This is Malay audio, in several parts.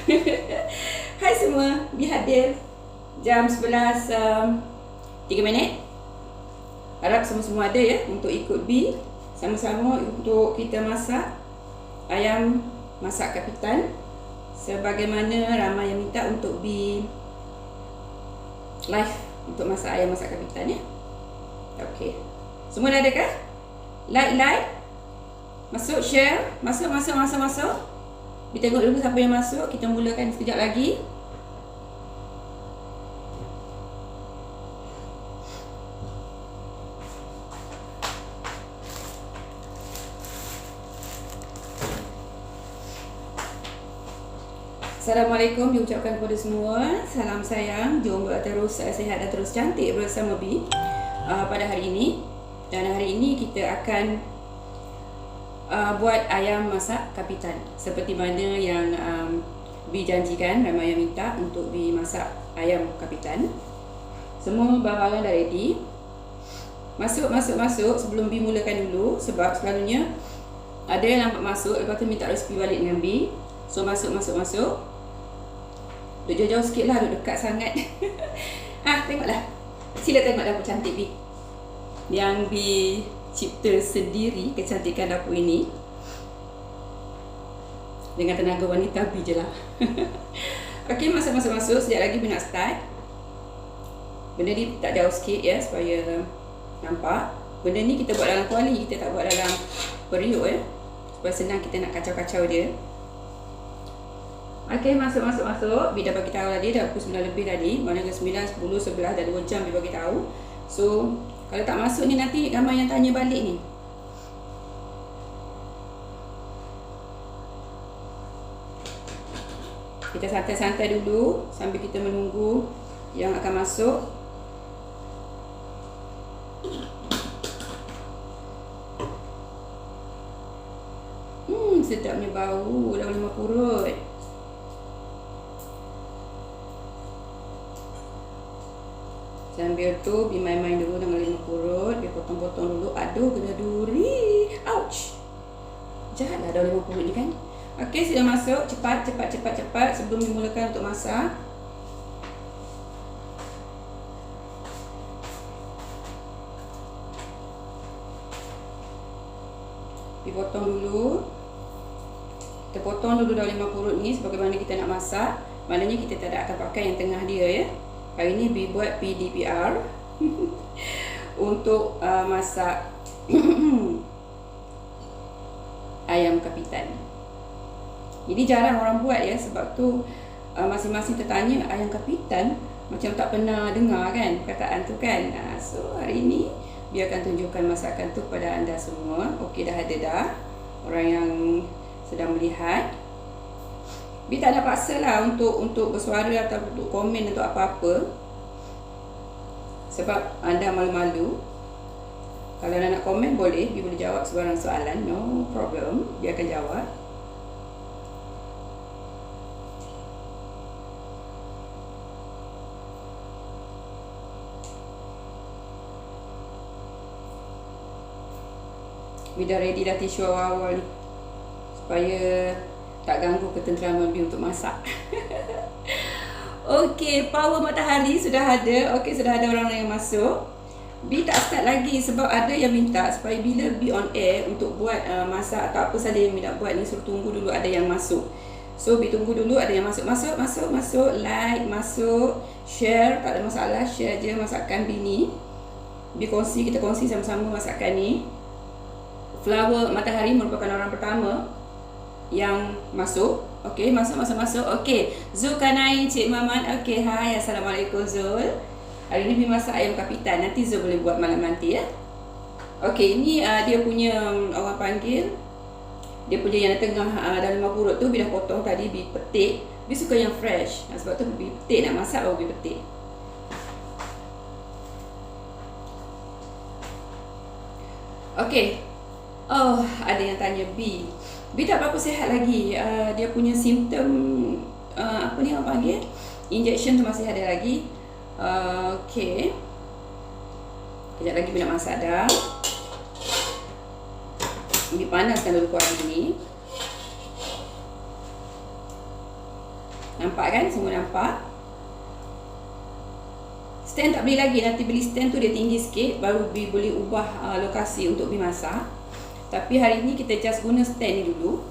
Hai semua, Bi hadir jam 11 3 minit. Harap semua-semua ada ya untuk ikut Bi sama-sama untuk kita masak ayam masak kapitan. Sebagaimana ramai yang minta untuk Bi live untuk masak ayam masak kapitan ya. Okey. Semua dah ada kah? Like. Masuk share, masuk. Kita tengok dulu siapa yang masuk. Kita mulakan sekejap lagi. Assalamualaikum diucapkan kepada semua. Salam sayang. Jom terus sihat dan terus cantik bersama Bi pada hari ini. Dan hari ini kita akan buat ayam masak kapitan seperti mana yang Bi janjikan. Ramai yang minta untuk Bi masak ayam kapitan. Semua bahan-bahan dah ready. Masuk. Sebelum Bi mulakan dulu, sebab selalunya ada yang lambat masuk, lepas tu minta resipi balik dengan Bi. So masuk. Duduk jauh-jauh sikit lah, duduk dekat sangat. Tengoklah. Sila tengok dapur cantik Bi yang Bi cipta sendiri, kecantikan dapur ini dengan tenaga wanita Bi je lah. Okey, masuk. Sekejap lagi Bi nak start. Benda ni tak jauh sikit ya, supaya nampak. Benda ni kita buat dalam kuali, kita tak buat dalam periuk ya, supaya senang kita nak kacau-kacau dia. Okey, masuk. Bi dah bagi tahu tadi, dah pukul 9 lebih tadi. Mana ke 9, 10, 11, dah 2 jam Bi bagi tahu. So kalau tak masuk ni nanti ramai yang tanya balik ni. Kita santai-santai dulu sambil kita menunggu yang akan masuk. Sedapnya bau, dah boleh mapurut. Sambil tu Bi main-main dulu dengan lima purut. Bi potong-potong dulu. Aduh, kena duri. Ouch. Jahat lah dah lima purut ni kan. Okey, sila masuk. Cepat. Sebelum Bi mulakan untuk masak. Bi potong dulu. Kita potong dulu dah lima purut ni. Sebagaimana kita nak masak. Maknanya kita tak akan pakai yang tengah dia ya. Hari ni Bi buat PDPR untuk masak ayam kapitan. Jadi jarang orang buat ya, sebab tu masing-masing tertanya ayam kapitan, macam tak pernah dengar kan perkataan tu kan. So hari ni Bi akan tunjukkan masakan tu kepada anda semua. Okey, dah ada dah orang yang sedang melihat. Bi tak ada paksa lah untuk bersuara atau untuk komen atau apa-apa, sebab anda malu-malu. Kalau anda nak komen boleh, Bi boleh jawab sebarang soalan, no problem, Bi akan jawab. Bi dah ready dah tisu awal-awal ni, supaya tak ganggu ketenteraman Bi untuk masak. Okey, power matahari sudah ada. Okey, sudah ada orang yang masuk. Bi tak start lagi sebab ada yang minta supaya bila Bi on air untuk buat masak atau apa saja yang Bi nak buat ni, suruh tunggu dulu ada yang masuk. So Bi tunggu dulu ada yang masuk. Like, masuk, share, tak ada masalah, share je masakan Bi ni. Bi kongsi, kita kongsi sama-sama masakan ni. Flower matahari merupakan orang pertama yang masuk. Okey, masuk. Okey, Zulkarnain, Cik Maman. Okey, hai, assalamualaikum Zul. Hari ni Bi masak ayam kapitan. Nanti Zul boleh buat malam nanti ya. Okey, ini dia punya orang panggil, dia punya yang tengah dalam 5 purut tu Bi dah potong tadi, Bi petik. Bi suka yang fresh. Sebab tu Bi petik, nak masak baru Bi petik. Okey. Oh, ada yang tanya Bi tak berapa sihat lagi. Dia punya simptom apa ni orang panggil, injection tu masih ada lagi. Okey. Kejap lagi Bi nak masak dah. Bi panaskan dulu kuali ni. Nampak kan? Semua nampak. Stand tak beli lagi. Nanti beli stand tu dia tinggi sikit, baru boleh ubah lokasi untuk Bi masak. Tapi hari ni kita just guna stand ni dulu.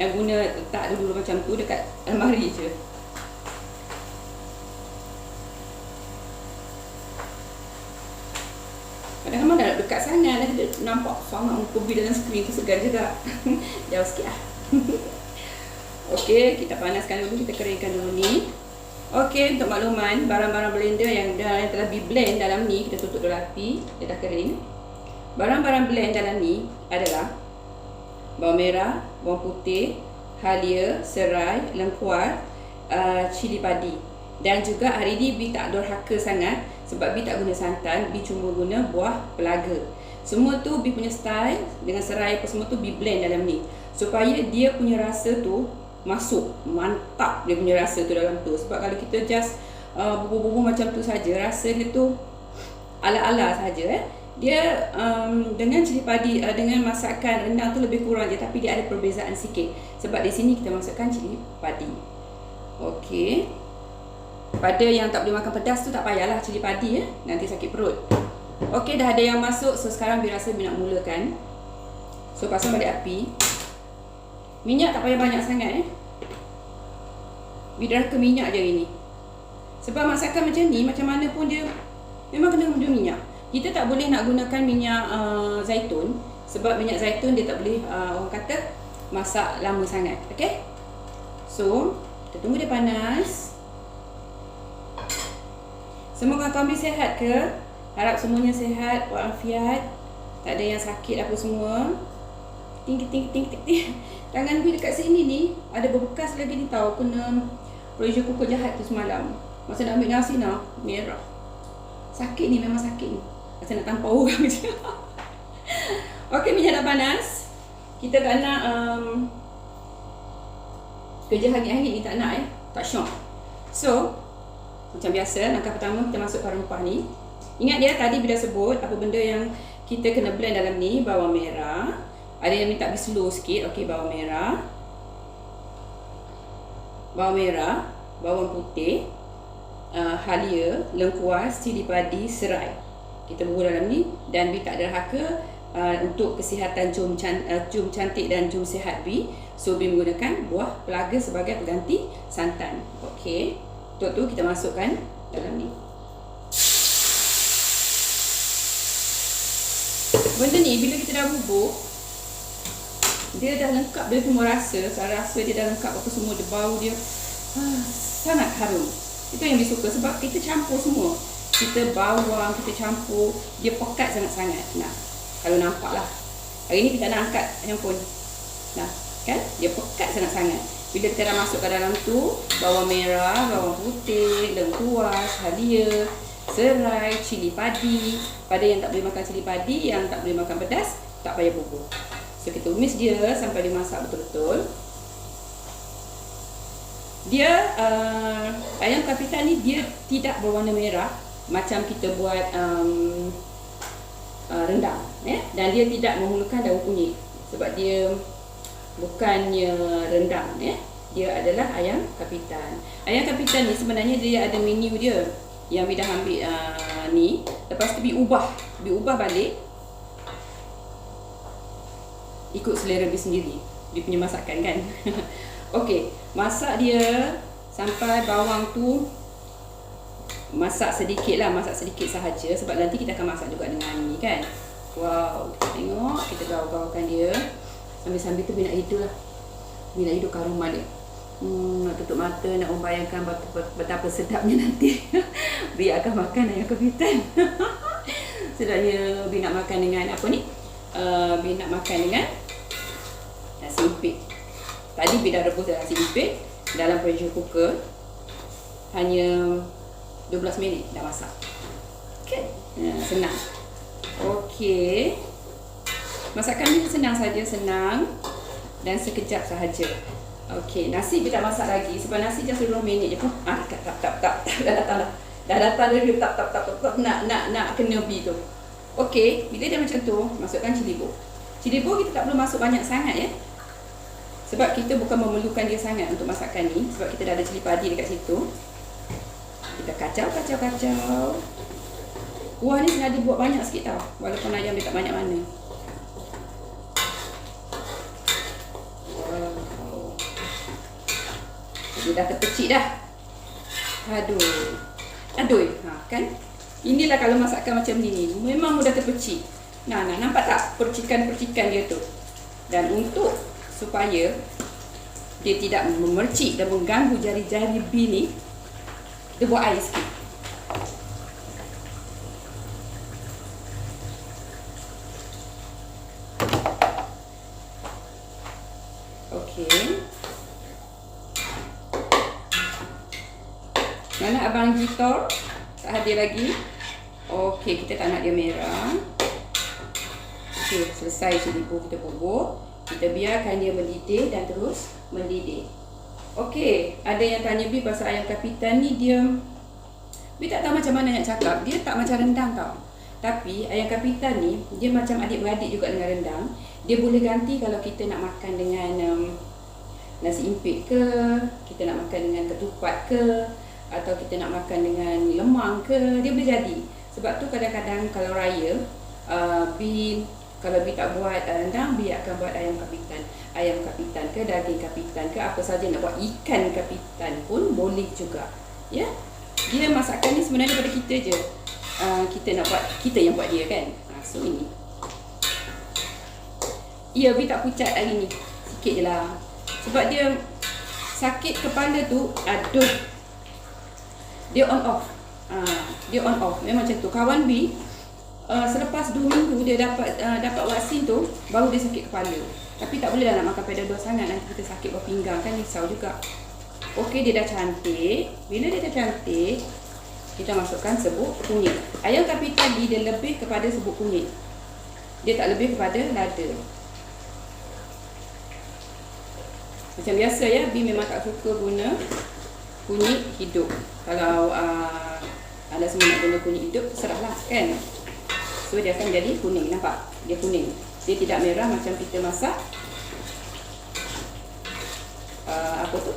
Guna letak dulu macam tu dekat almari je. Kadang-kadang dah dekat sangat dah, nampak sangat muka Bi dalam skrin tu segar juga. Jauh sikit lah. Okey, kita panaskan dulu, kita keringkan dulu ni. Okey, untuk makluman, barang-barang blender yang telah Bi blend dalam ni, kita tutup dulu api, dia dah kering. Barang-barang blend dalam ni adalah bawang merah, bawang putih, halia, serai, lengkuas, cili padi. Dan juga hari ni Bi tak durhaka sangat sebab Bi tak guna santan, Bi cuma guna buah pelaga. Semua tu Bi punya style dengan serai apa semua tu Bi blend dalam ni supaya dia punya rasa tu masuk, mantap dia punya rasa tu dalam tu. Sebab kalau kita just bubur-bubur macam tu saja, rasa dia tu ala-ala saja. Dia dengan cili padi, dengan masakan rendang tu lebih kurang je, tapi dia ada perbezaan sikit. Sebab di sini kita masukkan cili padi. Okey. Pada yang tak boleh makan pedas tu tak payahlah cili padi nanti sakit perut. Okey, dah ada yang masuk. So sekarang Bi rasa Bi nak mulakan. So pasang balik api. Minyak tak payah banyak sangat Bi dah ke minyak je ini. Sebab masakan macam ni, macam mana pun dia memang kena guna minyak. Kita tak boleh nak gunakan minyak zaitun. Sebab minyak zaitun dia tak boleh, orang kata, masak lama sangat. Okay? So, kita tunggu dia panas. Semoga kawan Bi sihat ke? Harap semuanya sihat, walafiat. Tak ada yang sakit apa semua. Ting. Tangan Bi dekat sini ni ada berbekas lagi ni tahu, kena pressure cooker jahat tu semalam. Masa nak ambil nasi merah. Sakit ni, memang sakit ni. Masa nak tampar orang je. Okey, minyak dah panas. Kita tak nak kerja hangit-hangit ni, tak nak tak syok. So, macam biasa, langkah pertama kita masukkan rempah ni. Ingat dia tadi Bi dah sebut apa benda yang kita kena blend dalam ni. Bawang merah. Ada yang minta Bi slow sikit. Okey, bawang merah, bawang putih, halia, lengkuas, cili padi, serai. Kita bubur dalam ni. Dan Bi tak derhaka untuk kesihatan jom cantik dan jom sihat Bi. So Bi menggunakan buah pelaga sebagai pengganti santan. Okey, untuk tu kita masukkan dalam ni. Benda ni bila kita dah bubur, dia dah lengkap dia semua rasa. Saya rasa dia dah lengkap apa semua, dia bau dia sangat harum. Itu yang Bi suka sebab kita campur semua. Kita bawang, kita campur, dia pekat sangat-sangat. Nah, kalau nampak lah. Hari ni kita nak angkat handphone. Nah, kan? Dia pekat sangat-sangat. Bila kita dah masuk ke dalam tu, bawang merah, bawang putih, lengkuas, halia, serai, cili padi. Pada yang tak boleh makan cili padi, yang tak boleh makan pedas, tak payah bubur. So kita tumis dia sampai dia masak betul-betul. Dia ayam kapitan ni dia tidak berwarna merah macam kita buat rendang, dan dia tidak memerlukan daun kunyit sebab dia bukannya rendang, dia adalah ayam kapitan. Ayam kapitan ni sebenarnya dia ada menu dia yang Bi dah ambil ni. Lepas tu Bi ubah balik ikut selera Bi sendiri. Dia punya masakan kan. Okey, masak dia sampai bawang tu masak sedikit sahaja sebab nanti kita akan masak juga dengan ni kan. Wow, tengok kita gaul-gaulkan dia. Sambil-sambil tu Bi nak hidur lah. Bi nak hidur kat rumah dia. Nak tutup mata, nak membayangkan betapa sedapnya nanti Bi akan makan ayam kapitan. Sedapnya Bi nak makan dengan apa ni? Bi nak makan dengan nasi impit. Tadi Bi dah rebus nasi impit dalam pressure cooker. Hanya 12 minit dah masak. Okay, senang. Okey. Masakan ni senang saja, senang dan sekejap sahaja. Okey, nasi Bi tak masak lagi sebab nasi just 20 minit je pun. Tak. Dah datang lagi tak nak kena Bi tu. Okey, bila dia macam tu, masukkan cili bawang. Cili bawang kita tak perlu masuk banyak sangat Sebab kita bukan memerlukan dia sangat untuk masakan ni, sebab kita dah ada cili padi dekat situ. Kita kacau. Kuah ni sengaja buat banyak sikit tau, walaupun ayam dia tak banyak mana. Wow. Dia dah terpecik dah. Aduh. Kan? Inilah kalau masakan macam ni, memang mudah terpecik. Nah, nampak tak percikan-percikan dia tu? Dan untuk supaya dia tidak memercik dan mengganggu jari-jari bee ni, kita buat air sikit. Okey. Mana abang Gitor? Tak hadir lagi. Okey, kita tak nak dia merah. Okey, selesai cili bawang kita bubur. Kita biarkan dia mendidih dan terus mendidih. Okey, ada yang tanya Bi pasal ayam kapitan ni, dia Bi tak tahu macam mana nak cakap. Dia tak macam rendang tau. Tapi ayam kapitan ni dia macam adik-beradik juga dengan rendang. Dia boleh ganti kalau kita nak makan dengan nasi impit ke, kita nak makan dengan ketupat ke, atau kita nak makan dengan lemang ke, dia boleh jadi. Sebab tu kadang-kadang kalau raya, kalau Bi tak buat rendang, Bi akan buat ayam kapitan. Ayam kapitan ke, daging kapitan ke, apa saja nak buat, ikan kapitan pun boleh juga. Ya, dia masakan ni sebenarnya pada kita je. Kita nak buat, kita yang buat dia kan. So ini. Ya, Bi tak pucat hari ni. Sikit je lah. Sebab dia sakit kepala tu, aduh. Dia on off. Dia on off. Memang macam tu. Kawan Bi, selepas 2 minggu dia dapat vaksin tu, baru dia sakit kepala. Tapi tak boleh lah nak makan pedal sangat, nanti kita sakit bawah pinggang kan, risau juga. Okey, dia dah cantik. Bila dia dah cantik, kita masukkan serbuk kunyit. Ayam kapitan dia lebih kepada serbuk kunyit. Dia tak lebih kepada lada. Macam biasa ya, Bi memang tak suka guna kunyit hidup. Kalau anda semua nak guna kunyit hidup, terserahlah kan. So dia akan jadi kuning, nampak? Dia kuning. Dia tidak merah macam kita masak apa tu?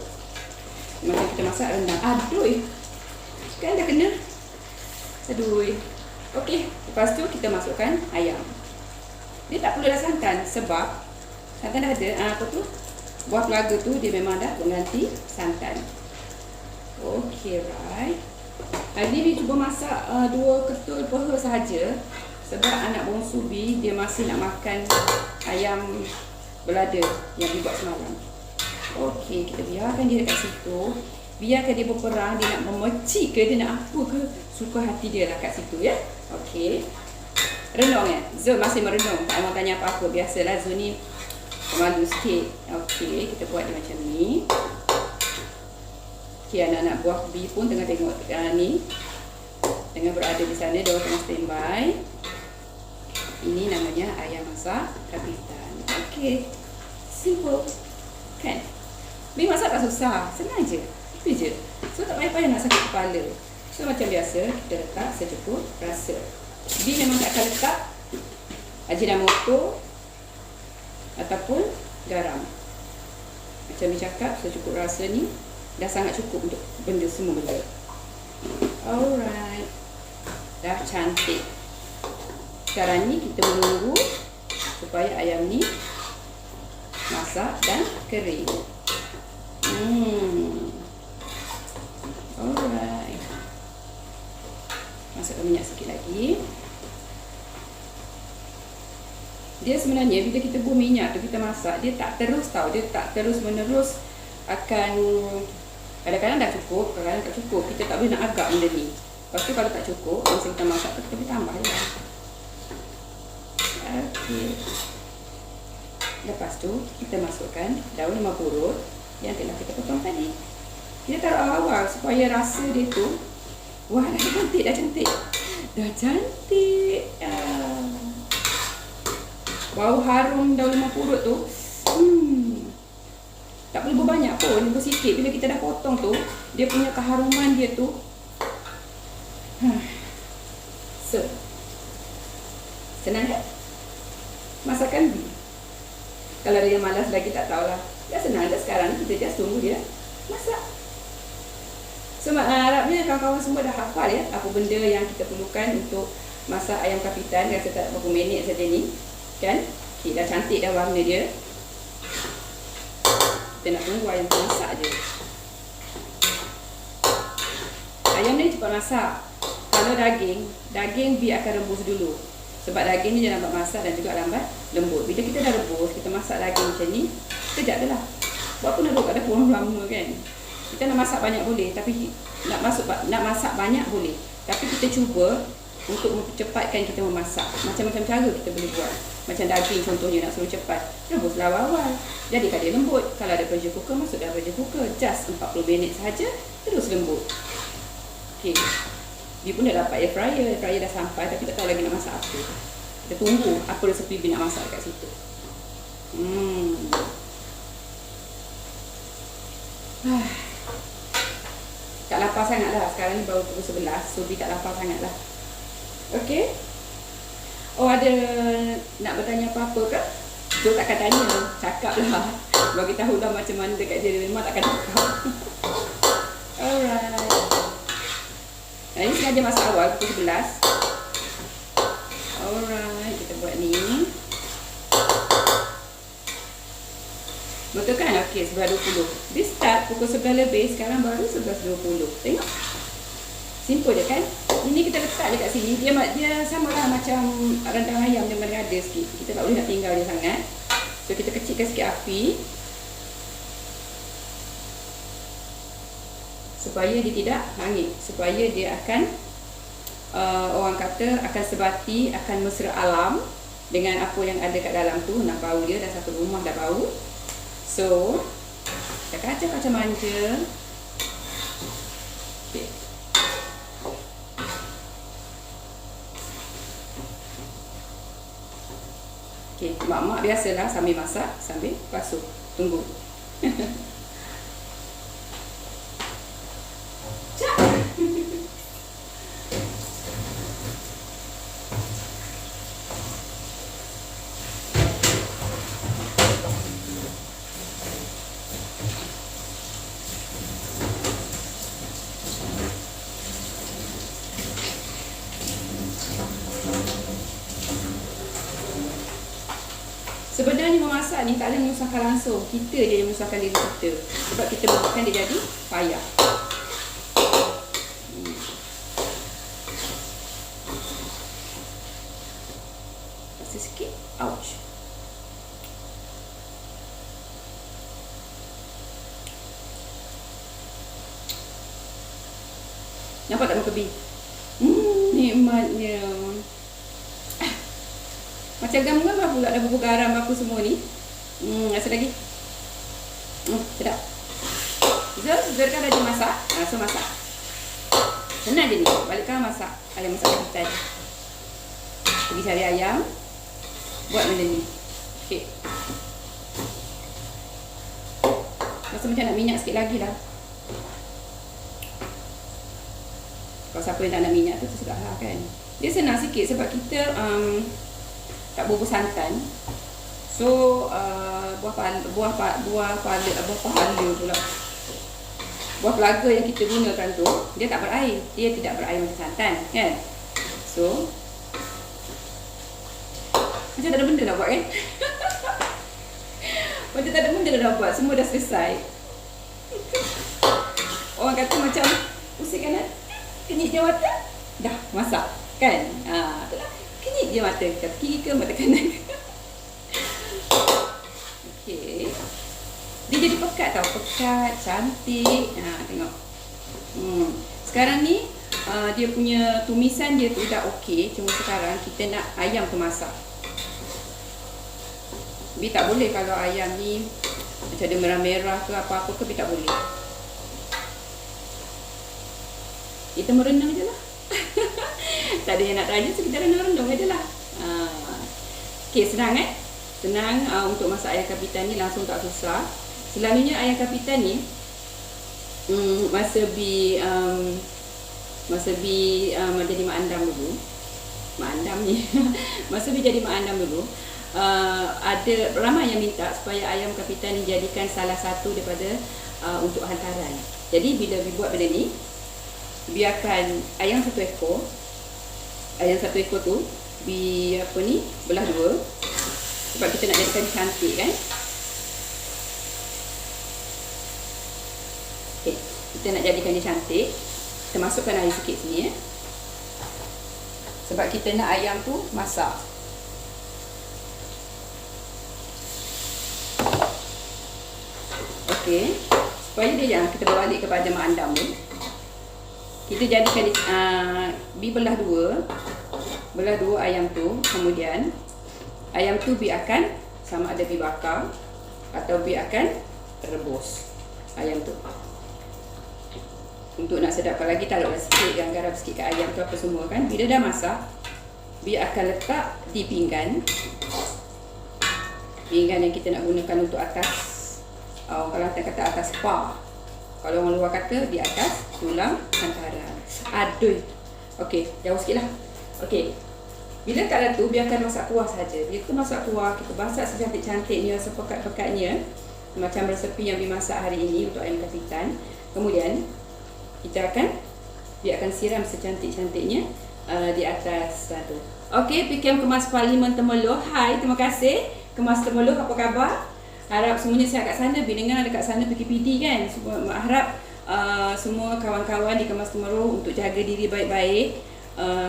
Macam kita masak rendang. Aduh. Kan dah kena. Aduh. Okey, lepas tu kita masukkan ayam. Dia tak perlu dah santan sebab santan dah ada. Apa tu? Buah pelaga tu dia memang dah pengganti santan. Okey, right. Hari ni cuba masak 2 ketul peha sahaja. Sebab anak bongsu Bi dia masih nak makan ayam belada yang Bi buat semalam. Okey, kita biarkan dia dekat situ. Biarkan dia berperang, dia nak memecik ke, dia nak apa ke, suka hati dia lah kat situ ya. Okey. Renung ya. Zul masih merenung. Tak mau tanya apa-apa. Biasalah Zul ni pemalu sikit. Okey, kita buat dia macam ni. Okey, anak-anak buah Bi pun tengah tengok ni. Tengah berada di sana, dia tengah standby. Ini namanya ayam masak kapitan. Okey. Simple. Kan? Bi masak tak susah. Senang je. Itu je. So tak payah-payah nak sakit kepala. So macam biasa, kita letak secukup rasa. Bi memang tak akan letak Ajinomoto ataupun garam. Macam Bi cakap, secukup rasa ni dah sangat cukup untuk benda semua benda. Alright. Dah cantik. Sekarang ni kita menunggu supaya ayam ni masak dan kering. Alright. Masukkan minyak sikit lagi. Dia sebenarnya bila kita buang minyak tu kita masak, dia tak terus tau, dia tak terus menerus akan, kadang-kadang dah cukup, kadang-kadang tak cukup. Kita tak boleh nak agak benda ni. Lepas tu kalau tak cukup, masa kita masak tu kita boleh tambah je lah. Okey. Lepas tu kita masukkan daun lemah purut yang telah kita potong tadi. Kita taruh awal-awal supaya rasa dia tu, wah dah cantik, dah cantik. Dah cantik. Bau harum daun lemah purut tu. Tak perlu berbanyak pun, bersikit. Bila kita dah potong tu, dia punya keharuman dia tu. So, senang kan? Masakan Bi. Kalau ada yang malas lagi tak tahulah. Dah senang dah sekarang, kita just tunggu dia masak. So harapnya kawan-kawan semua dah hafal ya apa benda yang kita perlukan untuk masak ayam kapitan. Rasa tak berapa minit saja ni. Kan? Okay, dah cantik dah warna dia. Kita nak tunggu ayam tu masak je. Ayam ni cepat masak. Kalau daging biar akan rebus dulu. Sebab daging ni dia lambat masak dan juga lambat lembut. Bila kita dah rebus, kita masak daging macam ni, sekejap je lah. Buat apa nak duduk kat dapur lama kan? Kita nak masak banyak boleh, tapi nak masak banyak boleh. Tapi kita cuba untuk mempercepatkan kita memasak. Macam-macam cara kita boleh buat. Macam daging contohnya nak suruh cepat, rebuslah awal-awal. Jadikan dia lembut. Kalau ada pressure cooker, masuk dalam pressure cooker. Just 40 minit sahaja, terus lembut. Okay. Dia pun dah dapat air fryer dah sampai, tapi tak tahu lagi nak masak apa. Kita tunggu apa resepi dia nak masak kat situ. Tak lapar sangat lah. Sekarang ni baru pukul 11, so tak lapar sangat lah. Okay. Oh, ada nak bertanya apa-apa ke? So takkan tanya, cakap lah. Bagi tahu lah macam mana dekat dia, memang takkan cakap. Alright. Ini sengaja masak awal pukul 11. Alright, kita buat ni. Betul kan? Okey, 11.20. Dia start pukul 11 lebih, sekarang baru 11.20. Tengok. Simple je kan? Ini kita letak je kat sini. Dia sama lah macam rendang ayam, dia ada sikit. Kita tak boleh nak tinggal dia sangat. So kita kecilkan sikit api. Supaya dia tidak hangit, supaya dia akan orang kata akan sebati, akan mesra alam dengan apa yang ada kat dalam tu. Nak bau dia, dah satu rumah dah bau. So kita kacau-kacau manja. Okay. Okay, mak-mak biasalah sambil masak, sambil basuh. Tunggu. Sebenarnya memasak ni tak ada menyusahkan langsung. Kita je yang menyusahkan diri kita. Sebab kita buatkan dia jadi payah. Rasa sikit. Ouch. Nampak tak muka B? Nikmatnya. Macam gam-gam pula dah bubur garam apa semua ni. Rasa lagi. Sedap. So, biarkan dah masak. So masak. Senang je ni. Balikkan masak. Ayam masak kapitan. Pergi cari ayam. Buat benda ni. Okay. Rasa macam nak minyak sikit lagi lah. Kalau siapa yang tak nak minyak tu terserah kan. Dia senang sikit sebab kita tak bubur santan. So buah pelaga yang kita gunakan tu dia tak berair. Dia tidak berair macam santan kan. So macam tak ada benda nak buat kan. Macam tak ada benda nak buat. Semua dah selesai. Orang kata macam pusing kanan, kenyit je mata, dah masak kan. Itulah. Kenyit je mata kiri ke mata kanan. Okey. Dia jadi pekat tau, pekat, cantik. Tengok. Sekarang ni dia punya tumisan dia tu dah okey, cuma sekarang kita nak ayam tu masak. Bi tak boleh kalau ayam ni macam ada merah-merah ke apa-apa ke, Bi tak boleh. Kita merendam je lah. Tak ada yang nak tanya, so kita rendam je lah. Okay, senang senang untuk masak ayam kapitan ni, langsung tak susah. Selalunya ayam kapitan ni masa Bi jadi mak andam dulu. Mak andam ni masa Bi jadi mak andam dulu, ada ramai yang minta supaya ayam kapitan dijadikan salah satu daripada untuk hantaran. Jadi bila dibuat benda ni, biarkan ayam satu ekor tu belah dua, sebab kita nak jadikan cantik kan. Okay, kita nak jadikan dia cantik, kita masukkan air sikit sini sebab kita nak ayam tu masak. Okey, supaya dia jangan kita berbalik kepada mak andam tu, kita jadikan belah dua ayam tu. Kemudian ayam tu biarkan sama ada bakar atau biarkan rebus ayam tu. Untuk nak sedapkan lagi, taruhlah sikit garam sikit kat ayam tu apa semua kan. Bila dah masak, akan letak di pinggan yang kita nak gunakan untuk atas. Kalau kita kata atas spa, kalau orang luar kata di atas tulang hantaran. Aduh. Okey, jauh sikit lah. Okey, bila kat dalam tu biarkan masak kuah saja. Bila kita masak kuah, kita masak secantik-cantiknya, sepekat-pekatnya, macam resepi yang dimasak hari ini untuk ayam kapitan. Kemudian kita biarkan siram secantik-cantiknya di atas tu. Okey, PKM Kemas Parlimen Temerloh. Hai, terima kasih Kemas Temerloh, apa khabar? Harap semuanya sihat kat sana. Binengan dekat sana PKPD kan. Semua harap semua kawan-kawan di Kemas Temerloh untuk jaga diri baik-baik,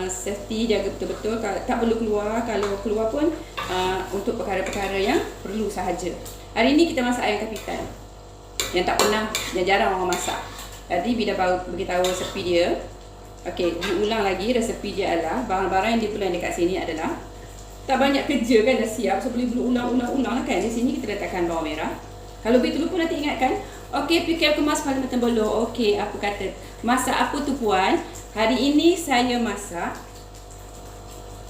safety, jaga betul-betul. Tak perlu keluar. Kalau keluar pun untuk perkara-perkara yang perlu sahaja. Hari ini kita masak ayam kapitan yang tak pernah, yang jarang orang masak. Tadi bila baru beritahu resepi dia. Okey, diulang lagi resepi dia adalah barang-barang yang diperlukan dekat sini adalah tak banyak kerja kan, dah siap. So boleh ulang-ulang lah kan. Di sini kita letakkan bawang merah. Kalau betul pun nanti ingatkan. Okey, PKM Kemas Parlimen Temerloh. Okey, apa kata? Masak apa tu puan? Hari ini saya masak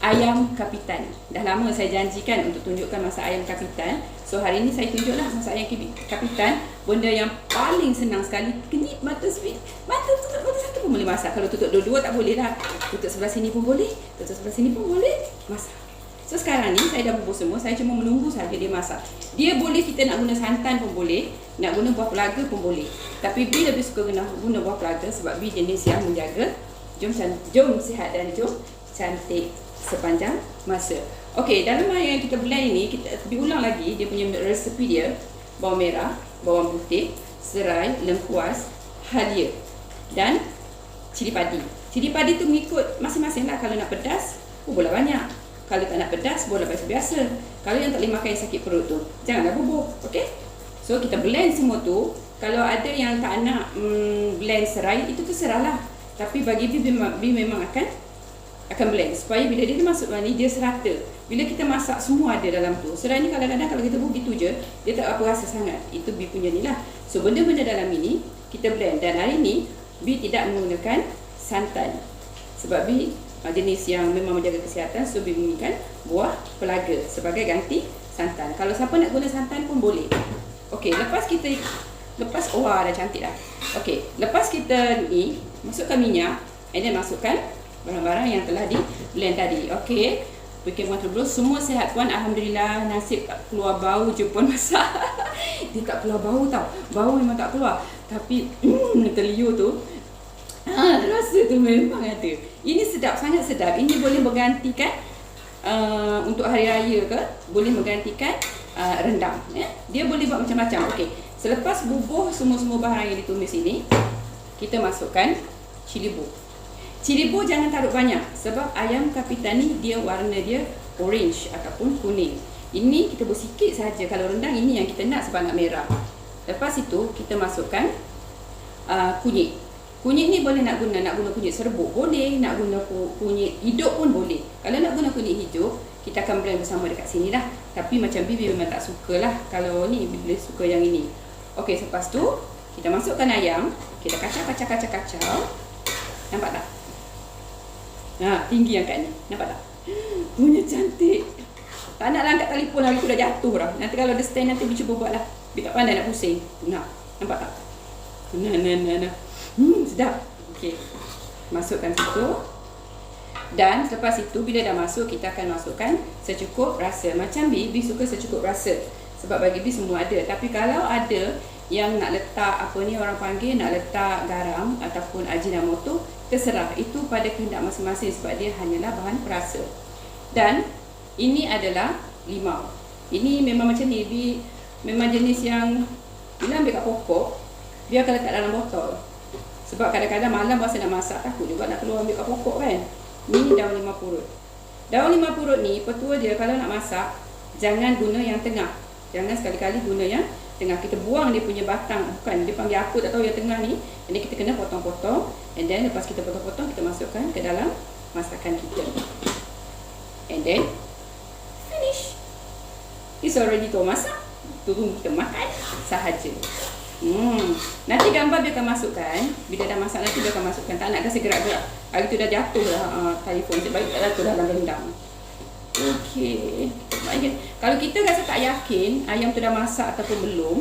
ayam kapitan. Dah lama saya janjikan untuk tunjukkan masak ayam kapitan. So hari ini saya tunjuklah masak ayam kapitan. Benda yang paling senang sekali. Kenyip mata sweet. Mata satu pun boleh masak. Kalau tutup dua-dua tak boleh lah. Tutup sebelah sini pun boleh. Tutup sebelah sini pun boleh. Masak. So sekarang ni saya dah bubur semua. Saya cuma menunggu saja dia masak. Dia boleh kita nak guna santan pun boleh. Nak guna buah pelaga pun boleh. Tapi Bi lebih suka guna buah pelaga sebab Bi jenis yang menjaga jom sihat dan jom cantik sepanjang masa. Okey, dalam yang kita blend ini, kita diulang lagi dia punya resepi dia. Bawang merah, bawang putih, serai, lengkuas, halia dan cili padi. Cili padi tu mengikut masing-masing lah. Kalau nak pedas, boleh banyak. Kalau tak nak pedas, boleh biasa-biasa. Kalau yang tak boleh makan yang sakit perut tu, janganlah bubur. Okey? So kita blend semua tu. Kalau ada yang tak nak blend serai, itu terserahlah. Tapi bagi Bi memang akan blend supaya bila dia masuk ni dia serata. Bila kita masak semua ada dalam tu. Serai ni kadang-kadang kalau kita buat gitu je, dia tak apa rasa sangat. Itu Bi punya ni lah. So benda-benda dalam ini kita blend. Dan hari ni Bi tidak menggunakan santan. Sebab Bi jenis yang memang menjaga kesihatan. So Bi menggunakan buah pelaga sebagai ganti santan. Kalau siapa nak guna santan pun boleh. Okey, lepas wah dah cantik dah. Okey, lepas kita ni masukkan minyak, and then masukkan barang-barang yang telah di blend tadi. Okey, bikin puan terus semua sihat puan, alhamdulillah. Nasib tak keluar bau je puan masak. Dia tak keluar bau tau. Bau memang tak keluar. Tapi terliur tu rasa tu memang ada. Ini sedap, sangat sedap. Ini boleh menggantikan untuk hari raya ke, boleh menggantikan rendang ya. Dia boleh buat macam-macam. Okey, selepas bubuh semua bahan yang ditumis ini, kita masukkan cili bubuk. Cili bubuk jangan taruh banyak sebab ayam kapitan ni dia warna dia orange ataupun kuning. Ini kita buat sikit saja. Kalau rendang ini yang kita nak sebab nak merah. Lepas itu kita masukkan kunyit. Kunyit ni boleh nak guna kunyit serbuk boleh, nak guna kunyit hidup pun boleh. Kalau nak guna kunyit hijau, kita akan blend bersama dekat sini lah. Tapi macam Bibi memang tak suka lah. Kalau ni Bibi suka yang ini. Okey, selepas tu kita masukkan ayam, kita kacau. Nampak tak? Tinggi angkat ni. Nampak tak? Punya cantik. Tak nak angkat telefon lagi, tu dah jatuh dah. Nanti kalau ada stand nanti Bibi cuba buat lah. Bibi tak pandai nak pusing. Nampak tak? Nah. Sedap. Okey. Masukkan situ. Dan selepas itu bila dah masuk, kita akan masukkan secukup rasa. Macam Bi suka secukup rasa. Sebab bagi Bi semua ada. Tapi kalau ada yang nak letak apa ni orang panggil, nak letak garam ataupun ajinomoto, terserah. Itu pada kehendak masing-masing sebab dia hanyalah bahan perasa. Dan ini adalah limau. Ini memang macam ni, Bi memang jenis yang bila ambil kat pokok, dia akan letak dalam botol. Sebab kadang-kadang malam rasa nak masak, takut juga nak keluar ambil kat pokok kan. Ni daun limau purut. Daun limau purut ni, petua dia kalau nak masak, jangan guna yang tengah. Jangan sekali-kali guna yang tengah. Kita buang dia punya batang. Bukan, dia panggil apa tak tahu yang tengah ni. Jadi kita kena potong-potong. And then lepas kita potong-potong, kita masukkan ke dalam masakan kita. And then, finish. It's already to masak. Tunggu kita makan sahaja. Nanti gambar dia akan masukkan. Bila dah masak nanti dia akan masukkan. Tak nak kasi gerak-gerak. Hari tu dah jatuh dah telefon. Sebaik tak jatuh dalam rendang. Okey. Kalau kita rasa tak yakin ayam tu dah masak ataupun belum,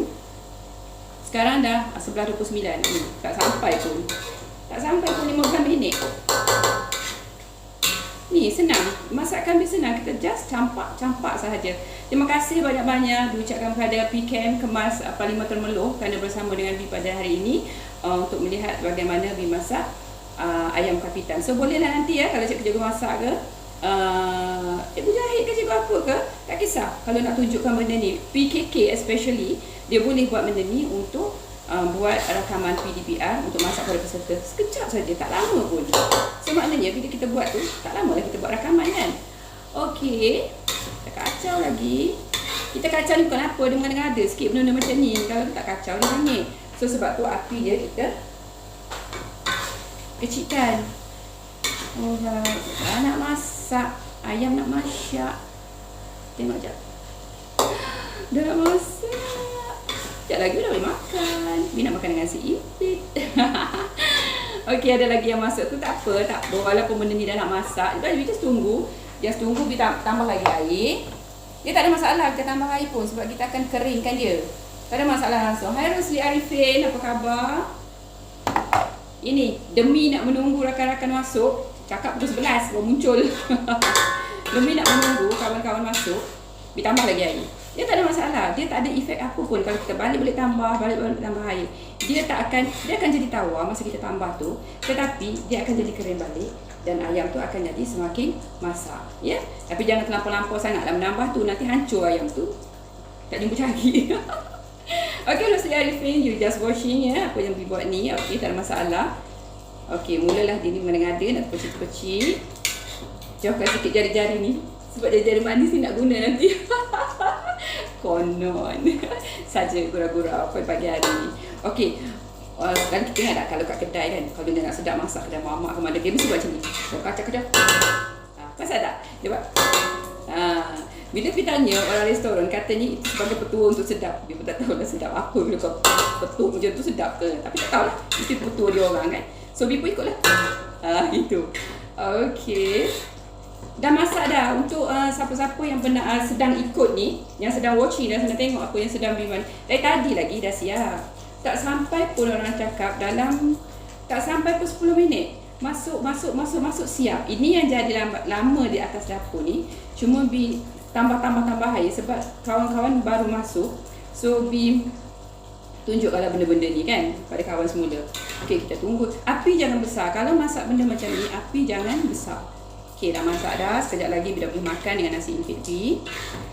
sekarang dah 11.29. Tak sampai pun. Tak sampai pun 15 minit. Ni senang. Masakan dia senang. Kita just campak sahaja. Terima kasih banyak-banyak diucapkan kepada PCAM Kemas Parlimen Termeluh kerana bersama dengan Bi pada hari ini untuk melihat bagaimana Bi masak ayam kapitan. So bolehlah nanti ya, kalau cikgu masak ke, cikgu jahit ke, cikgu apa ke, tak kisah. Kalau nak tunjukkan benda ni, PKK especially, dia boleh buat benda ni untuk buat rakaman PDPR untuk masak pada peserta. Sekejap saja, tak lama pun. So maknanya bila kita buat tu, tak lama lah kita buat rakaman kan. Okey, kita kacau lagi. Kita kacau ni bukan apa, dia mengada-ngada sikit benda-benda macam ni. Kalau tak kacau dia hangit. So sebab tu api dia kita kecilkan. Alright, nak masak, ayam nak masak. Tengok jap. Dah nak masak. Sekejap lagi dah boleh makan. Bi nak makan dengan nasi impit. Okey, ada lagi yang masuk tu, tak apa. Walaupun benda ni dah nak masak, Bi just tunggu. Just tunggu, Bi tambah lagi air. Dia tak ada masalah kita tambah air pun sebab kita akan keringkan dia. Tak ada masalah langsung. Hai Rosli Arifin, apa khabar? Ini, demi nak menunggu rakan-rakan masuk. Cakap pukul 11 baru muncul. Demi nak menunggu kawan-kawan masuk, Bi tambah lagi air. Dia tak ada masalah. Dia tak ada efek apa pun. Kalau kita balik tambah air. Dia akan jadi tawar masa kita tambah tu. Tetapi dia akan jadi kering balik. Dan ayam tu akan jadi semakin masak. Ya? Tapi jangan terlampau-lampau sangat dalam menambah tu. Nanti hancur ayam tu. Tak jumpa cari. Okay, Rosli Arifin, you just watching ya. Apa yang Bi buat ni. Okay, tak ada masalah. Okay, mulalah dia ni mengada. Nak kecil-kecil. Jauhkan sikit jari-jari ni. Sebab jari-jari manis ni nak guna nanti. Konon. Saja gurau-gurau pagi hari ni. Okey. Sekarang kita ingat tak kalau kat kedai kan, kalau dia nak sedap masak kedai mamak ke mana, dia mesti buat macam ni. Kacau-kacau. Pasal tak? Dia buat. Bila kita tanya orang restoran, katanya itu sebagai petua untuk sedap. Dia pun tak tahu dah sedap apa bila kau petua macam tu sedap ke. Tapi tak tahulah. Itu petua dia orang kan. So, Bi pun ikutlah. Itu. Okey. Dah masak dah. Untuk siapa-siapa yang pernah sedang ikut ni, yang sedang watching dan sedang tengok apa yang sedang Bi buat. Dari tadi lagi dah siap. Tak sampai pun orang cakap tak sampai pun 10 minit. Masuk siap. Ini yang jadi lama di atas dapur ni. Cuma Bi tambah air sebab kawan-kawan baru masuk. So Bi tunjukkanlah benda-benda ni kan pada kawan semula. Okey, kita tunggu. Api jangan besar. Kalau masak benda macam ni, api jangan besar. Okey, dah masak dah. Sekejap lagi Bi dah boleh makan dengan nasi impit Bi.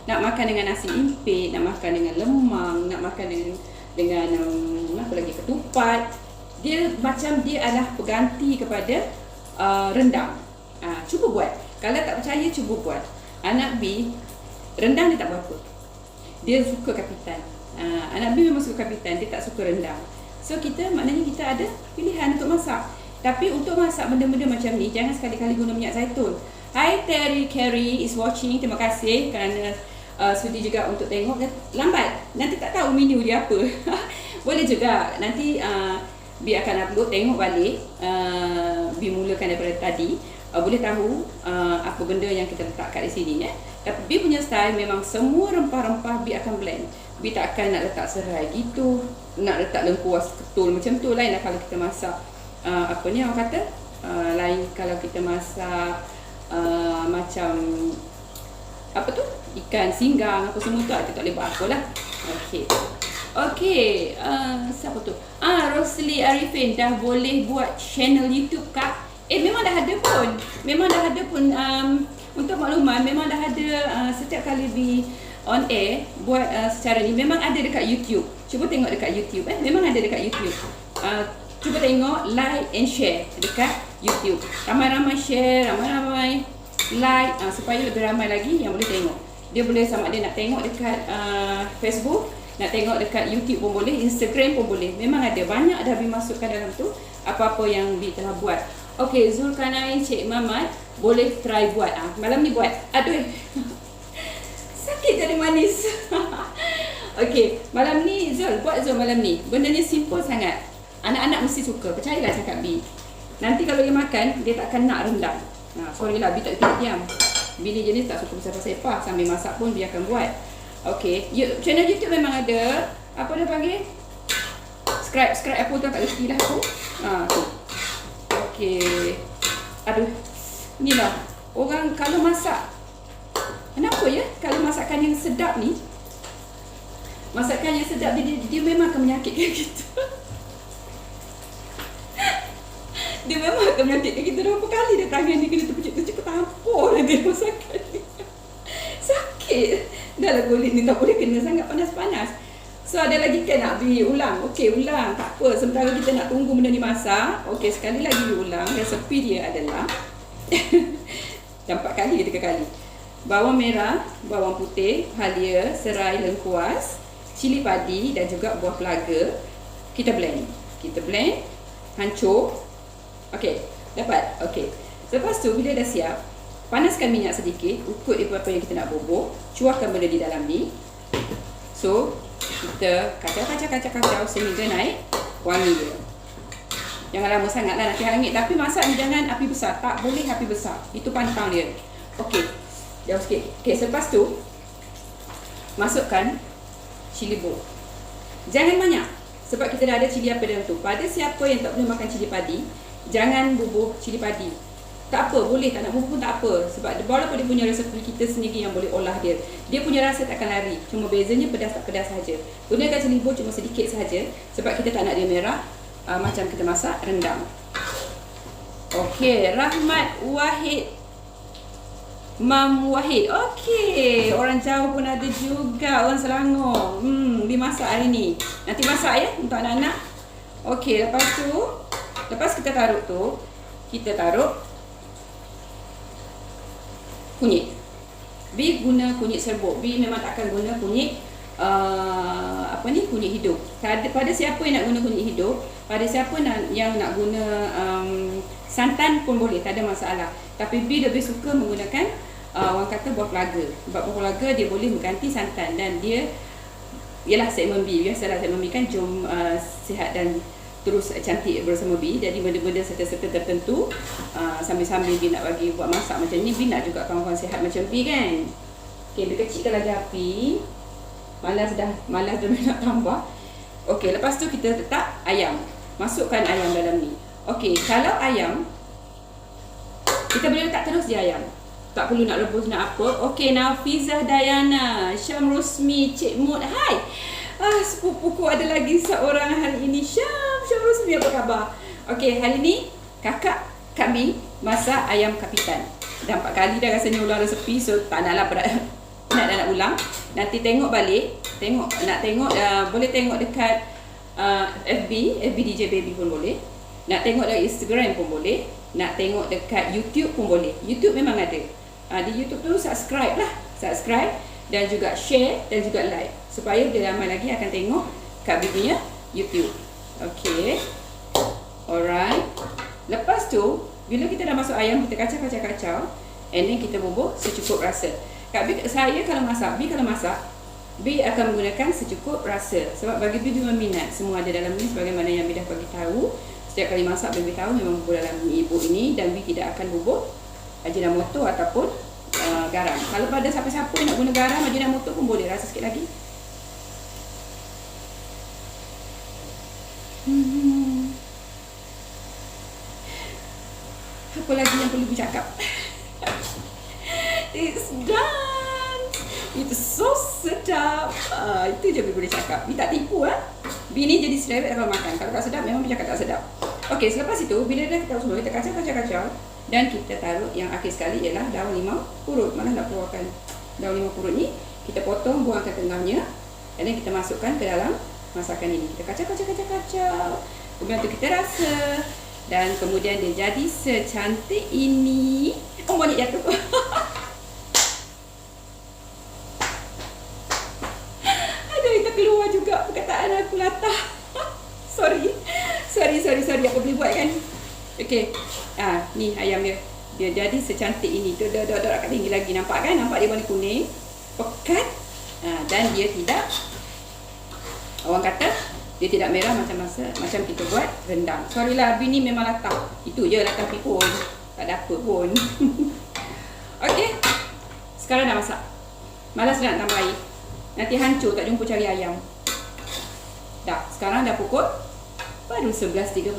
Nak makan dengan nasi impit, nak makan dengan lemang, nak makan dengan apa lagi, ketupat. Dia adalah pengganti kepada rendang. Cuba buat. Kalau tak percaya, cuba buat. Anak Bi, rendang dia tak berapa. Dia suka kapitan. Anak Bi memang suka kapitan, dia tak suka rendang. So maknanya kita ada pilihan untuk masak. Tapi untuk masak benda-benda macam ni, jangan sekali-kali guna minyak zaitun. Hi Carrie is watching. Terima kasih kerana sudi juga untuk tengok. Lambat, nanti tak tahu menu dia apa. Boleh juga. Nanti Bi akan upload, tengok balik. Bi mulakan daripada tadi. Boleh tahu apa benda yang kita letak kat di sini ya. Tapi Bi punya style memang semua rempah-rempah Bi akan blend. Bi tak akan nak letak serai gitu, nak letak lengkuas ketul macam tu. Lain lah kalau kita masak apa ni orang kata, lain kalau kita masak macam apa tu, ikan singgang apa semua tu, kita tak boleh buat apa lah. Okey, siapa tu? Rosli Arifin, dah boleh buat channel YouTube kak? Memang dah ada pun. Untuk makluman, memang dah ada setiap kali di on air buat secara ni, memang ada dekat YouTube. Cuba tengok dekat YouTube, memang ada dekat YouTube. Cuba tengok, like and share dekat YouTube. Ramai-ramai share, ramai-ramai like, supaya lebih ramai lagi yang boleh tengok. Dia boleh sama ada nak tengok dekat Facebook, nak tengok dekat YouTube pun boleh, Instagram pun boleh. Memang ada, banyak dah dimasukkan dalam tu apa-apa yang Bi telah buat. Okey, Zulkarnain Cik Mamat, boleh try buat. Malam ni buat. Aduh. Sakit jadi manis. Okey, malam ni Zul, buat Zul malam ni. Benda ni simple sangat. Anak-anak mesti suka, percayalah cakap Bi. Nanti kalau dia makan, dia takkan nak rendang. Sorry lah, Bi tak diam. Bi ni jenis tak suka bersepah-sepah, sambil masak pun Bi akan buat. Okey, channel YouTube memang ada. Apa dia panggil? Subscribe apa tu, tak reti lah tu. Tu. Okey. Aduh. Inilah. Orang kalau masak, kenapa ya? Kalau masakan yang sedap ni, masakan yang sedap dia memang akan menyakitkan kita. Dia memang akan menyakitkan kita. Berapa kali dia tangan ni kena terpucuk-terpucuk tampur lagi masakan ni. Sakit. Dah lah kulit ni tak boleh kena sangat panas-panas. So ada lagi kan nak Bi ulang? Okey, ulang. Tak apa. Sementara kita nak tunggu benda ni masak. Okey, sekali lagi Bi ulang. Resepi dia adalah 4 kali ke 3 kali. Bawang merah, bawang putih, halia, serai, lengkuas, cili padi dan juga buah pelaga. Kita blend. Hancur. Okey, dapat. Okey. Lepas tu bila dah siap, panaskan minyak sedikit, ukur apa yang kita nak bubur, cuahkan benda di dalam ni. So, kita kacau sehingga naik wangi dia. Jangan lama sangat lah nanti hangit. Tapi masak ni jangan api besar, tak boleh api besar. Itu pantang dia. Okey, jauh sikit. Okey, selepas tu masukkan cili bawang. Jangan banyak, sebab kita dah ada cili apa dalam tu. Pada siapa yang tak boleh makan cili padi, jangan bubuh cili padi. Tak apa, boleh tak nak bubuh pun tak apa. Sebab walaupun dia punya resepi, kita sendiri yang boleh olah dia. Dia punya rasa takkan lari. Cuma bezanya pedas tak pedas saja. Gunakan cili bawang cuma sedikit saja, sebab kita tak nak dia merah macam kita masak rendang. Okey, Rahmat Wahid, Mam Wahid. Okey, orang Jawa pun ada juga, orang Selangor. Dimasak hari ni. Nanti masak ya untuk anak-anak. Okey, lepas kita taruh tu, kita taruh kunyit. Bi guna kunyit serbuk. Bi memang tak akan guna kunyit kunyit hidup. Pada siapa yang nak guna kunyit hidup, pada siapa yang nak guna santan pun boleh, tak ada masalah. Tapi Bi lebih suka menggunakan orang kata buah pelaga. Sebab buah pelaga dia boleh mengganti santan dan dia ialah segmen B. Biasalah segmen B kan, jom sihat dan terus cantik bersama Bi. Jadi benda-benda serta-serta tertentu sambil-sambil Bi nak bagi buat masak macam ni. Bi nak juga kawan-kawan sihat macam Bi kan. Okey, Bi kecilkan lagi api. Malas dah nak tambah. Okey, lepas tu kita letak ayam. Masukkan ayam dalam ni. Okey, kalau ayam kita boleh letak terus je ayam. Tak perlu nak rebus nak apa. Okey, Nafizah Dayana, Syam Rosmi, Cik Mut. Hai. Sepupuku ada lagi seorang hari ini. Syam Rosmi, apa khabar? Okey, hari ni kakak kami masak ayam kapitan. Dah 4 kali dah rasanya ulang resepi, so tak naklah nak ulang. Nanti tengok balik, boleh tengok dekat FB DJ Baby pun boleh. Nak tengok dekat Instagram pun boleh. Nak tengok dekat YouTube pun boleh. YouTube memang ada. Di YouTube tu subscribe dan juga share dan juga like, supaya dia ramai lagi akan tengok Kak Bi punya YouTube. Okey. Alright. Lepas tu, bila kita dah masuk ayam, kita kacau, and then kita bubur secukup rasa. Kak Bi, saya kalau masak, Bi akan menggunakan secukup rasa. Sebab bagi Bi memang minat. Semua ada dalam ni sebagaimana yang Bi dah bagi tahu. Setiap kali masak, Bi tahu memang bubur dalam ibu ini, dan Bi tidak akan bubur Ajinomoto ataupun garam. Kalau pada siapa-siapa yang nak guna garam, Ajinomoto pun boleh, rasa sikit lagi. Apa lagi yang perlu Bi cakap? It's done. Itu so sedap. Itu je Bi boleh cakap. Bi tak tipu Bi ni jadi cerewet kalau makan. Kalau tak sedap memang Bi cakap tak sedap. Okey, selepas itu bila dah kita semua, kita kacau dan kita taruh yang akhir sekali ialah daun limau purut. Mana nak keluarkan daun limau purut ni? Kita potong, buang ke tengahnya, dan kita masukkan ke dalam masakan ini. Kita kacau. Kemudian tu kita rasa, dan kemudian dia jadi secantik ini. Oh, banyak jatuh. Aduh, itu keluar juga perkataan aku latah. Sorry, aku boleh buat kan? Okey. Ni ayam dia. Dia jadi secantik ini. Tu dah kat tinggi lagi. Nampak kan? Nampak dia warna kuning. Pekat. Dan dia tidak, orang kata dia tidak merah macam kita buat rendang. Sorry lah, Bi ni memang latah. Itu je latah Bi pun. Tak ada apa pun. Okey. Sekarang dah masak. Malas nak tambah air. Nanti hancur, tak jumpa cari ayam. Dah, sekarang dah pukul baru 11.39.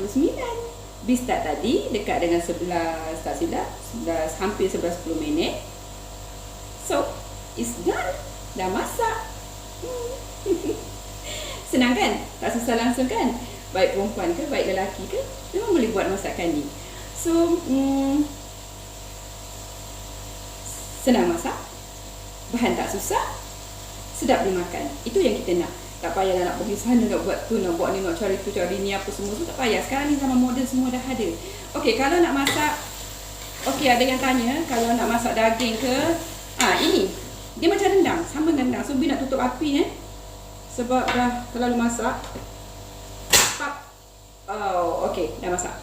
Bi start tadi dekat dengan 11, tak silap, 11, hampir 11-10 minit. So, it's done. Dah masak. Senang kan? Tak susah langsung kan? Baik perempuan ke, baik lelaki ke, memang boleh buat masakan ni. So, senang masak, bahan tak susah, sedap dimakan. Itu yang kita nak. Tak payah nak pergi sana, nak buat tu, nak buat ni, nak cari tu, cari ni, apa semua tu. Tak payah. Sekarang ni zaman moden semua dah ada. Okey, kalau nak masak, okey, ada yang tanya, kalau nak masak daging ke, ini, dia macam rendang, sama dengan rendang. So, Bi nak tutup api sebab dah terlalu masak. Okey, dah masak.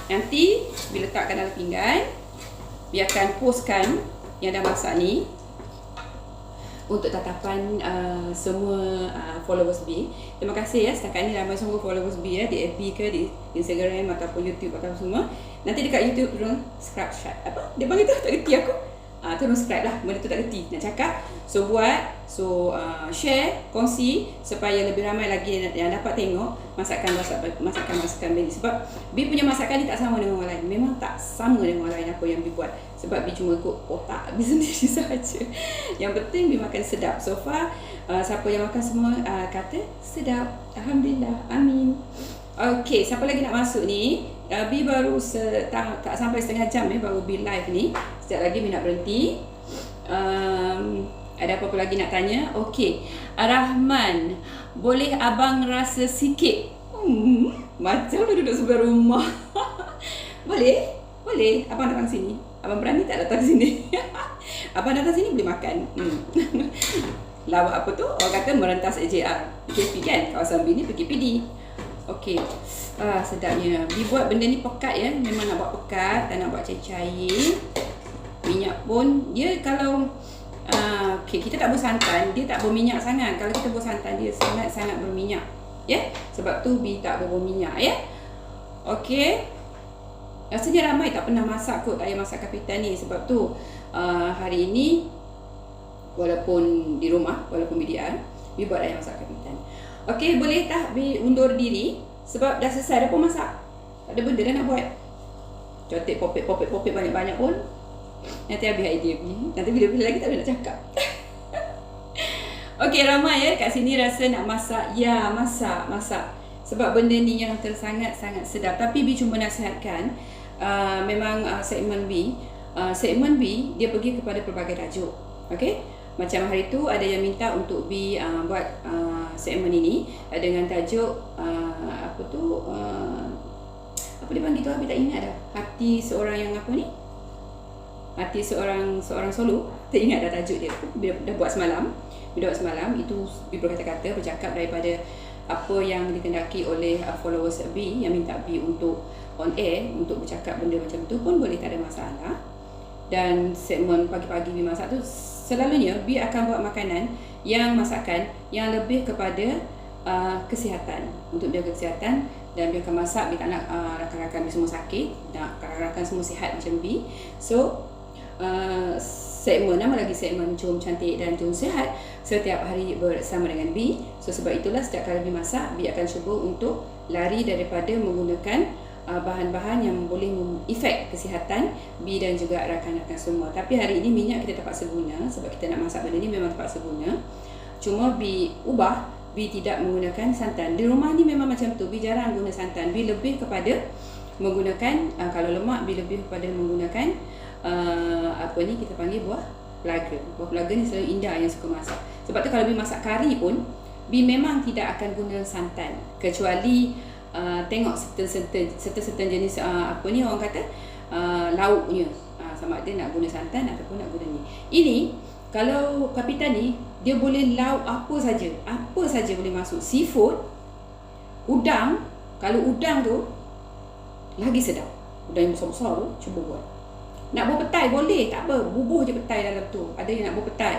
Nanti Bi letakkan dalam pinggan. Biarkan postkan yang dah masak ni untuk tatapan semua followers Bi. Terima kasih setakat ni ramai semua followers Bi di FB ke, di Instagram ataupun YouTube atau semua. Nanti dekat YouTube turun subscribe, dia panggil tu, tak kerti aku. Turun subscribe lah, benda tu tak kerti nak cakap. So buat, share, kongsi supaya lebih ramai lagi yang dapat tengok masakan Bi ni. Sebab Bi punya masakan ni tak sama dengan orang lain. Memang tak sama dengan orang lain apa yang Bi buat. Sebab Bi cuma ikut otak Bi sendiri sahaja. Yang penting Bi makan sedap. So far, siapa yang makan semua kata sedap. Alhamdulillah, amin. Okey, siapa lagi nak masuk ni? Bi baru tak sampai setengah jam baru Bi live ni. Sekejap lagi Bi nak berhenti. Ada apa-apa lagi nak tanya? Okey, Rahman, boleh abang rasa sikit? Macam dah duduk sebelah rumah. Boleh? Boleh. Abang datang sini. Abang berani tak datang sini? Abang datang sini boleh makan. Lawak apa tu? Orang kata merentas AJR. PKP kan? Kawasan Bi ni PKPD. Okey. Sedapnya. Bi buat benda ni pekat Memang nak buat pekat, tak nak buat cair-cair. Minyak pun dia kalau kita tak bersantan, dia tak berminyak sangat. Kalau kita bersantan, dia sangat-sangat berminyak. Sebab tu Bi tak berminyak Okey. Rasanya ramai tak pernah masak kot ayam masak Kapitan ni. Sebab tu hari ini walaupun di rumah, walaupun BDR, Bi buat ayam masak Kapitan. Okey, boleh tak Bi undur diri sebab dah selesai dah pun masak. Tak ada benda dah nak buat. Cotek popet banyak-banyak pun nanti habis idea Bi. Nanti bila-bila lagi tak boleh nak cakap. Okey, ramai kat sini rasa nak masak. Ya, masak. Sebab benda ni yang sangat-sangat sedap. Tapi Bi cuma nasihatkan, memang segmen B dia pergi kepada pelbagai tajuk. Okey? Macam hari tu ada yang minta untuk Bi buat segmen ini dengan tajuk apa dia panggil tu, Bi tak ingat dah. Hati seorang yang apa ni? Hati seorang solo. Tak ingat dah tajuk dia. Bila dah buat semalam. Itu Bi berkata-kata, bercakap daripada apa yang dikendaki oleh followers B yang minta B untuk on air, untuk bercakap benda macam tu pun boleh, tak ada masalah. Dan segmen pagi-pagi B masak tu, selalunya B akan buat makanan yang masakan yang lebih kepada kesihatan, untuk jaga kesihatan. Dan B akan masak, B tak nak rakan-rakan B semua sakit, nak rakan-rakan semua sihat macam B. So segmen, nama lagi segmen Jom Cantik dan Jom Sihat, setiap hari bersama dengan B. So sebab itulah setiap kali B masak, B akan cuba untuk lari daripada menggunakan bahan-bahan yang boleh efek kesihatan B dan juga rakan-rakan semua. Tapi hari ini minyak kita terpaksa guna sebab kita nak masak benda ni memang terpaksa guna. Cuma B ubah, B tidak menggunakan santan. Di rumah ni memang macam tu, B jarang guna santan. B lebih kepada menggunakan kalau lemak, B lebih kepada menggunakan kita panggil buah pelaga. Buah pelaga ni selalu Indah yang suka masak. Sebab tu kalau B masak kari pun, B memang tidak akan guna santan, kecuali tengok certain jenis orang kata lauknya, sama ada nak guna santan ataupun nak guna ni. Ini kalau Kapitan ni dia boleh lauk apa saja boleh masuk. Seafood, udang, kalau udang tu lagi sedap. Udang yang besar-besar tu cuba buat. Nak buat petai boleh, tak apa, bubuh je petai dalam tu. Ada yang nak buat petai.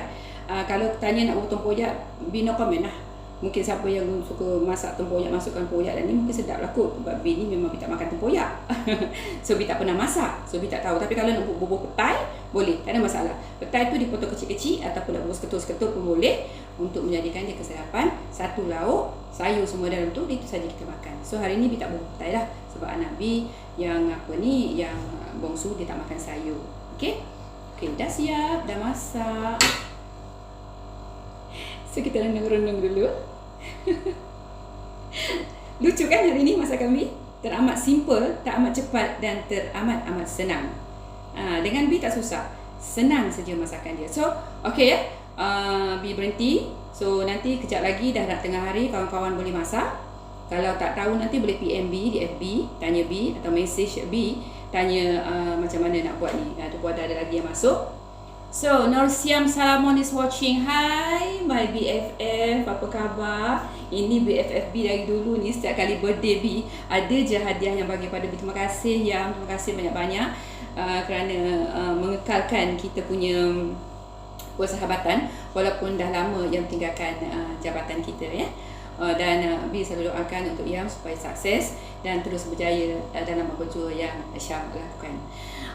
Kalau tanya nak buat tempoyak, B no comment lah. Mungkin siapa yang suka masak tempoyak, masukkan tempoyak dan ni mungkin sedap lah kot. Sebab B ni memang B tak makan tempoyak. So B tak pernah masak, so B tak tahu. Tapi kalau nak bubuh petai, boleh, tak ada masalah. Petai tu dipotong kecil-kecil ataupun nak bubuh seketul-seketul pun boleh, untuk menjadikan dia kesarapan. Satu lauk, sayur semua dalam tu, itu saja kita makan. So hari ni B tak bubuh petai lah, sebab anak B yang yang bongsu dia tak makan sayur. Okay, dah siap, dah masak. So kita renung-renung dulu. Lucu kan hari ni masakan B? Teramat simple, teramat cepat dan teramat-amat senang. Dengan B tak susah, senang saja masakan dia. So, okay ya, B berhenti. So nanti kejap lagi dah nak tengah hari, kawan-kawan boleh masak. Kalau tak tahu nanti boleh PM B di FB, tanya B atau message B, tanya macam mana nak buat ni. Tu pun ada lagi yang masuk. So, Nur Siam Salamon is watching. Hi, my BFF, apa khabar? Ini BFF B dari dulu ni, setiap kali birthday B, ada je hadiah yang bagi pada B. Terima kasih yang, terima kasih banyak-banyak kerana mengekalkan kita punya persahabatan walaupun dah lama yang tinggalkan jabatan kita ya. Dan B selalu doakan untuk Yam supaya sukses dan terus berjaya dalam apa jua yang Syam lakukan.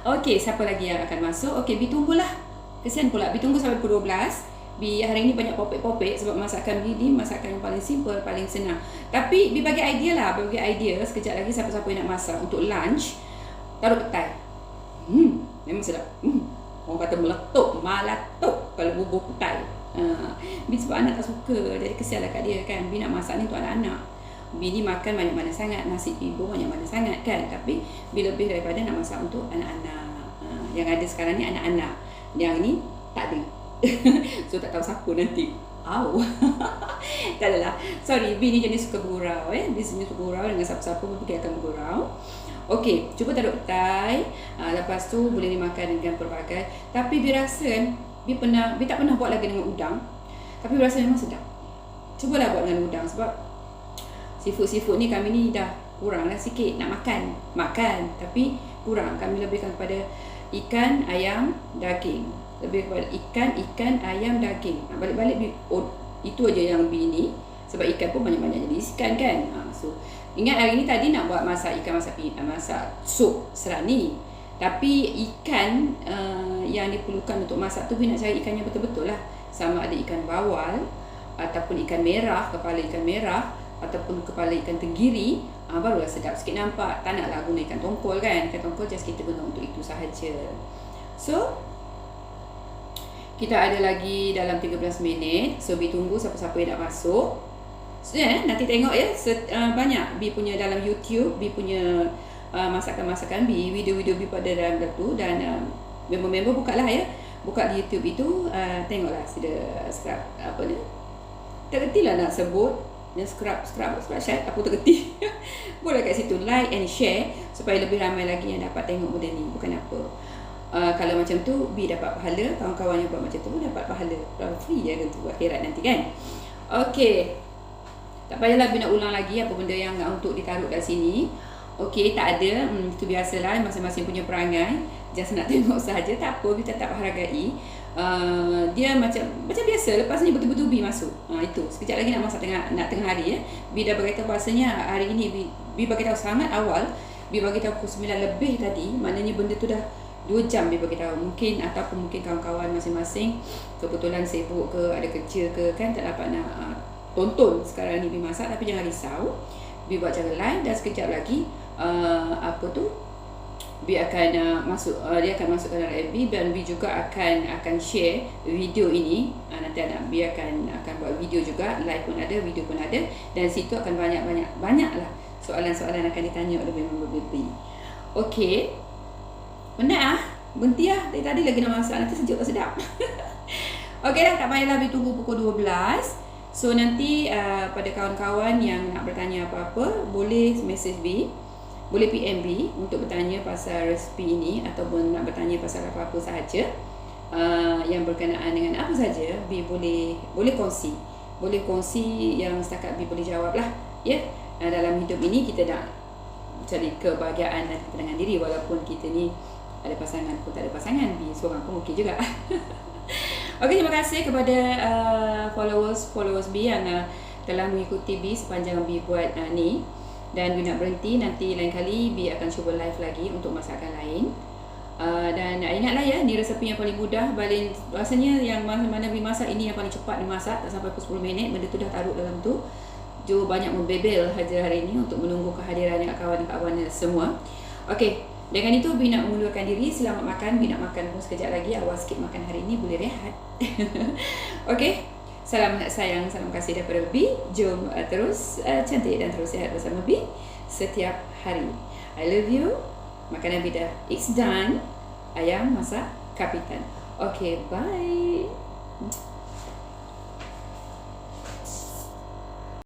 Okey, siapa lagi yang akan masuk? Okey, B tunggulah. Kesian pula, B tunggu sampai pukul 12. B hari ni banyak popek-popek sebab masakan B ni masakan yang paling simple, paling senang. Tapi B bagi idea lah, bagi idea sekejap lagi siapa-siapa yang nak masak untuk lunch, taruh petai. Memang sedap. Orang kata meletup, malatuk kalau bubuh petai. B sebab anak tak suka, jadi kesianlah kat dia kan. B nak masak ni untuk anak-anak. B ni makan banyak mana sangat, nasi tidur banyak mana sangat kan. Tapi B lebih daripada nak masak untuk anak-anak. Yang ada sekarang ni anak-anak. Yang ni tak ada. So tak tahu siapa nanti. Tak adalah. Sorry, B ni jenis suka bergurau B jenis suka bergurau dengan siapa-siapa pun dia akan bergurau. Okey, cuba taruh petai. Lepas tu boleh dimakan dengan pelbagai. Tapi B rasa kan, B tak pernah buat lagi dengan udang. Tapi B rasa memang sedap. Cubalah buat dengan udang sebab seafood ni kami ni dah kurang lah sikit nak makan. Tapi kurang. Kami lebihkan kepada ikan, ayam, daging. Lebih kepada ikan, ayam, daging. Balik-balik itu aja yang B ni. Sebab ikan pun banyak-banyak jadi ikan kan. So ingat hari ni tadi nak buat masak ikan, masak sup serani. Tapi ikan yang diperlukan untuk masak tu B nak cari ikan yang betul-betul lah. Sama ada ikan bawal ataupun ikan merah, kepala ikan merah ataupun kepala ikan tenggiri. Barulah sedap sikit nampak. Tak naklah guna ikan tongkol kan. Ikan tongkol just kita guna untuk itu sahaja. So kita ada lagi dalam 13 minit. So B tunggu siapa-siapa yang nak masuk. So nanti tengok ya, banyak B punya dalam YouTube, B punya masakan-masakan B, video-video B pada dalam tu. Dan member-member bukalah ya, buka di YouTube itu, tengoklah sudah subscribe apa ni, tergerti lah nak sebut. Dan subscribe share, aku tergerti. Boleh kat situ like and share supaya lebih ramai lagi yang dapat tengok benda ni. Bukan apa, kalau macam tu B dapat pahala, kawan-kawan yang buat macam tu pun dapat pahala. Free je kan tu akhirat nanti kan. Okey, tak payahlah B nak ulang lagi apa benda yang untuk ditaruh kat sini. Okey, tak ada. Itu biasalah, masing-masing punya perangai. Just nak tengok sahaja, tak apa, B tetap hargai. Dia macam biasa. Lepas ni betul-betul B masuk. Itu sekejap lagi nak masak tengah hari ya. B dah beritahu bahasanya hari ini B bagi tahu sangat awal. B bagi tahu pukul 9 lebih tadi. Maknanya benda tu dah 2 jam B bagi tahu. Mungkin ataupun mungkin kawan-kawan masing-masing kebetulan sibuk ke, ada kerja ke kan, tak dapat nak tonton sekarang ni B masak. Tapi jangan risau, B buat cara live dan sekejap lagi apa tu, B akan dia akan masuk ke dalam FB, dan B juga akan share video ini. Nanti anak B akan buat video juga, live pun ada, video pun ada, dan situ akan banyak lah soalan-soalan akan ditanya oleh member B. Okey. Penat berhenti dari tadi lagi nak masak, nanti sejuk tak sedap. Okey dah, tak payahlah B tunggu pukul 12. So nanti pada kawan-kawan yang nak bertanya apa-apa, boleh message B, boleh PM B untuk bertanya pasal resipi ini, ataupun nak bertanya pasal apa-apa sahaja yang berkenaan dengan apa saja. B boleh kongsi. Boleh kongsi yang setakat B boleh jawab lah. Ya, dalam hidup ini kita nak cari kebahagiaan dan ketenangan diri, walaupun kita ni ada pasangan pun tak ada pasangan, B seorang pun okey juga. Okey, terima kasih kepada followers B yang telah mengikuti B sepanjang B buat ni. Dan B nak berhenti, nanti lain kali B akan cuba live lagi untuk masakan lain. Dan ingatlah ya, ni resepi yang paling mudah. Rasanya yang mana B masak ini yang paling cepat dimasak, tak sampai pukul 10 minit, benda tu dah taruh dalam tu. Jo banyak membebel hajar hari ini untuk menunggu kehadiran kawan-kawan semua. Okey, dengan itu B nak mengundurkan diri. Selamat makan. B nak makan pun sekejap lagi. Awas sikit makan hari ini, boleh rehat. Okey. Salam sayang, salam kasih daripada B. Jom terus cantik dan terus sihat bersama B setiap hari. I love you. Makanan B dah it's done. Ayam masak Kapitan. Okay, bye.